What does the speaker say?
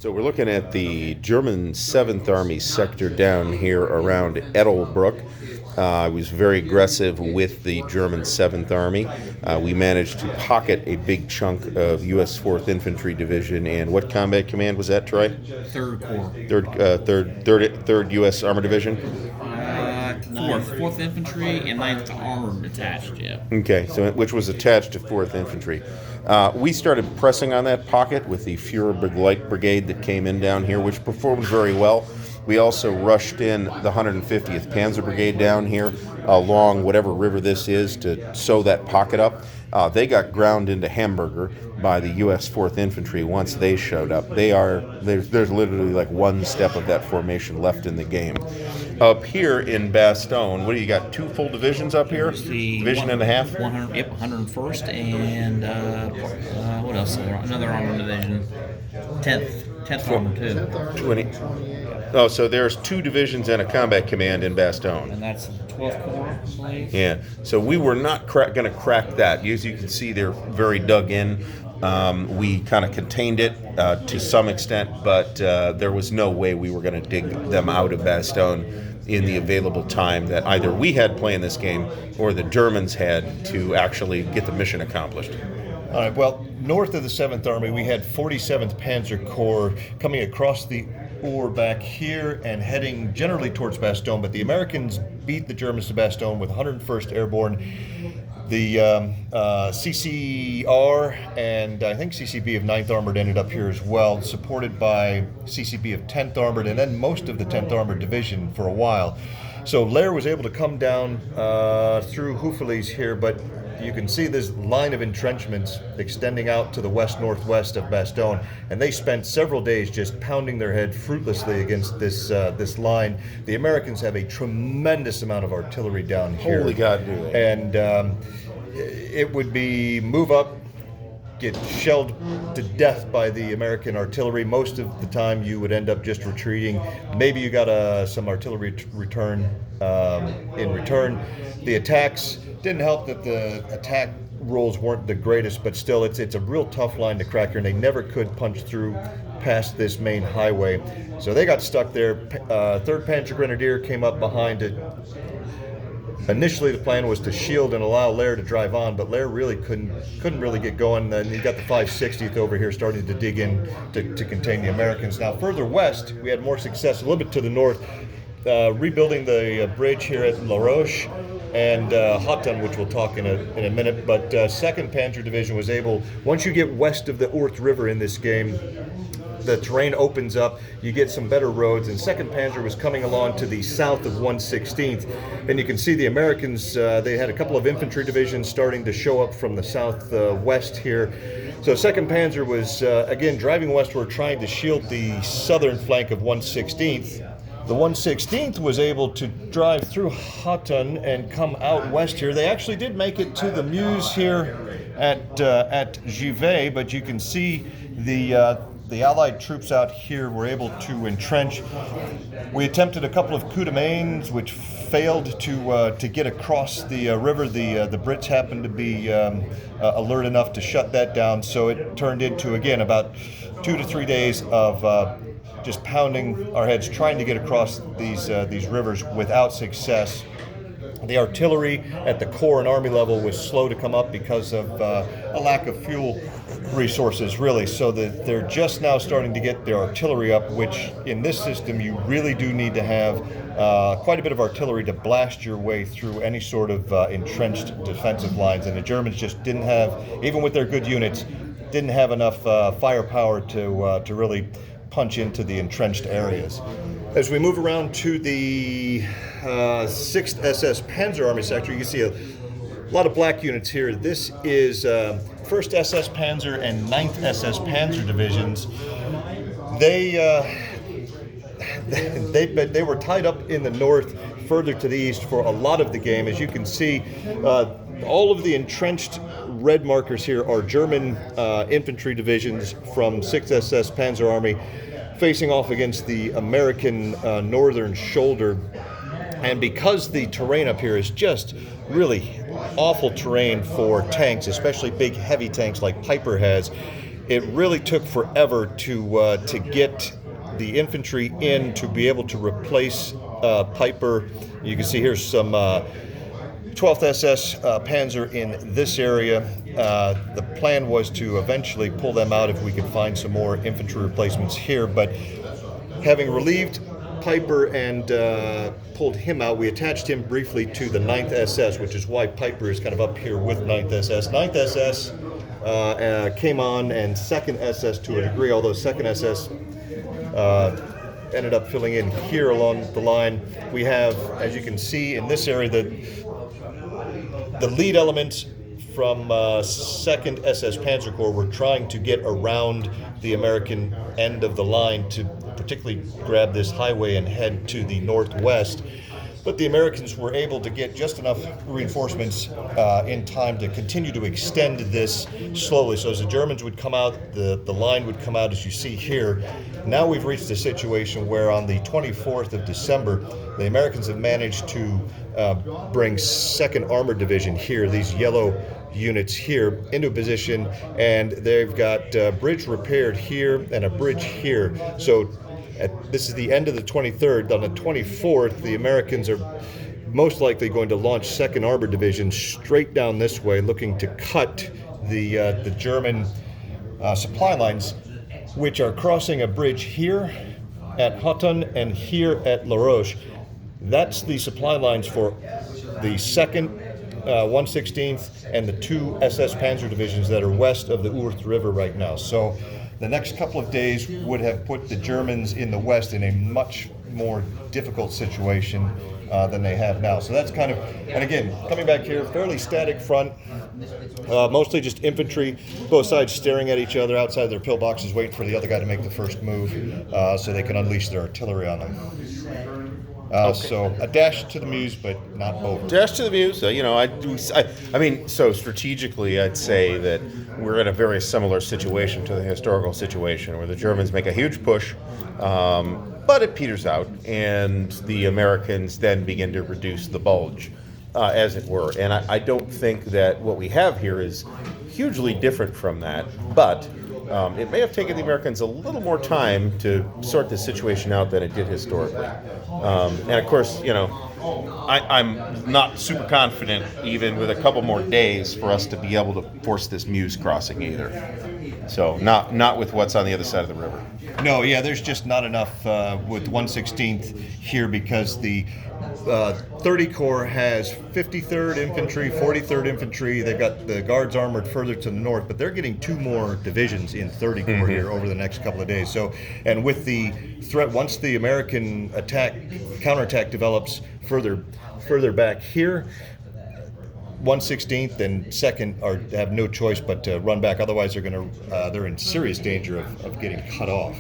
So we're looking at the German 7th Army sector down here around Ardwulf. I was very aggressive with the German 7th Army. We managed to pocket a big chunk of U.S. 4th Infantry Division. And what combat command was that, Troy? Third Corps. Third U.S. Armor Division? Fourth Infantry and Ninth Armored attached, yeah. Okay, so which was attached to 4th Infantry. We started pressing on that pocket with the Führer Light Brigade that came in down here, which performed very well. We also rushed in the 150th Panzer Brigade down here along whatever river this is to sew that pocket up. They got ground into hamburger by the U.S. 4th Infantry once they showed up. There's literally like one step of that formation left in the game. Up here in Bastogne, what do you got? 2 full divisions up here? Division and a half? 101st and what else? Another armored division. 10th armored too. 20. Oh, so there's 2 divisions and a combat command in Bastogne. And that's 12th Corps, I believe. Yeah, so we were not going to crack that. As you can see, they're very dug in. We kind of contained it to some extent, but there was no way we were going to dig them out of Bastogne in the available time that either we had playing this game or the Germans had to actually get the mission accomplished. All right, well, north of the 7th Army, we had 47th Panzer Corps coming across the Our back here and heading generally towards Bastogne, but the Americans beat the Germans to Bastogne with 101st Airborne. The CCR and I think CCB of 9th Armored ended up here as well, supported by CCB of 10th Armored and then most of the 10th Armored Division for a while. So Lair was able to come down through Houffalize here, but you can see this line of entrenchments extending out to the west-northwest of Bastogne, and they spent several days just pounding their head fruitlessly against this line. The Americans have a tremendous amount of artillery down here. Holy God, do they. And it would be move up, get shelled to death by the American artillery. Most of the time you would end up just retreating. Maybe you got some artillery return in return. The attacks didn't help that the attack rolls weren't the greatest, but still it's a real tough line to crack here, and they never could punch through past this main highway. So they got stuck there. 3rd Panzer Grenadier came up behind it. Initially, the plan was to shield and allow Lair to drive on, but Lair really couldn't really get going. And you got the 560th over here starting to dig in to contain the Americans. Now, further west, we had more success a little bit to the north, rebuilding the bridge here at La Roche and Hotton, which we'll talk in a minute. But 2nd Panzer Division was able, once you get west of the Ourthe River in this game, the terrain opens up, you get some better roads, and 2nd Panzer was coming along to the south of 116th. And you can see the Americans, they had a couple of infantry divisions starting to show up from the southwest here. So 2nd Panzer was, again, driving westward, trying to shield the southern flank of 116th. The 116th was able to drive through Hotton and come out west here. They actually did make it to the Meuse here at Givet, but you can see the Allied troops out here were able to entrench. We attempted a couple of coups de mains, which failed to get across the river. The Brits happened to be alert enough to shut that down, so it turned into, again, about 2 to 3 days of just pounding our heads, trying to get across these rivers without success. The artillery at the Corps and Army level was slow to come up because of a lack of fuel resources, really. So that they're just now starting to get their artillery up, which in this system you really do need to have quite a bit of artillery to blast your way through any sort of entrenched defensive lines. And the Germans just didn't have, even with their good units, didn't have enough firepower to really punch into the entrenched areas. As we move around to the 6th SS Panzer Army sector, you can see a lot of black units here. This is 1st SS Panzer and 9th SS Panzer divisions. They were tied up in the north, further to the east for a lot of the game. As you can see, all of the entrenched red markers here are German infantry divisions from 6th SS Panzer Army facing off against the American northern shoulder. And because the terrain up here is just really awful terrain for tanks, especially big heavy tanks like Piper has, it really took forever to get the infantry in to be able to replace Piper. You can see here's some 12th SS Panzer in this area. The plan was to eventually pull them out if we could find some more infantry replacements here, but having relieved Piper and pulled him out, we attached him briefly to the 9th SS, which is why Piper is kind of up here with 9th SS. 9th SS came on, and 2nd SS to a degree, although 2nd SS ended up filling in here along the line. We have, as you can see in this area, the lead elements from 2nd SS Panzer Corps were trying to get around the American end of the line to particularly grab this highway and head to the northwest. But the Americans were able to get just enough reinforcements in time to continue to extend this slowly. So as the Germans would come out, the line would come out as you see here. Now we've reached a situation where on the 24th of December, the Americans have managed to bring 2nd Armored Division here, these yellow units here, into position, and they've got a bridge repaired here and a bridge here. So this is the end of the 23rd. On the 24th, the Americans are most likely going to launch 2nd Armored Division straight down this way, looking to cut the German supply lines, which are crossing a bridge here at Hutton and here at La Roche. That's the supply lines for the 2nd 116th and the 2 SS Panzer divisions that are west of the Ourthe River right now. So the next couple of days would have put the Germans in the west in a much more difficult situation than they have now. So that's kind of, and again, coming back here, fairly static front, mostly just infantry, both sides staring at each other outside their pillboxes, waiting for the other guy to make the first move so they can unleash their artillery on them. So a dash to the Meuse, but not over. Dash to the Meuse. I mean, so strategically, I'd say that we're in a very similar situation to the historical situation, where the Germans make a huge push, but it peters out, and the Americans then begin to reduce the bulge, as it were. And I don't think that what we have here is hugely different from that, but it may have taken the Americans a little more time to sort this situation out than it did historically. And of course, I'm not super confident, even with a couple more days, for us to be able to force this Meuse crossing either. So not with what's on the other side of the river. No, yeah, there's just not enough with 116th here, because the 30 Corps has 53rd Infantry, 43rd Infantry. They've got the Guards Armored further to the north, but they're getting 2 more divisions in 30 Corps here over the next couple of days. So, and with the threat, once the American counterattack develops further back here, 116th and 2nd have no choice but to run back. Otherwise, they're in serious danger of getting cut off.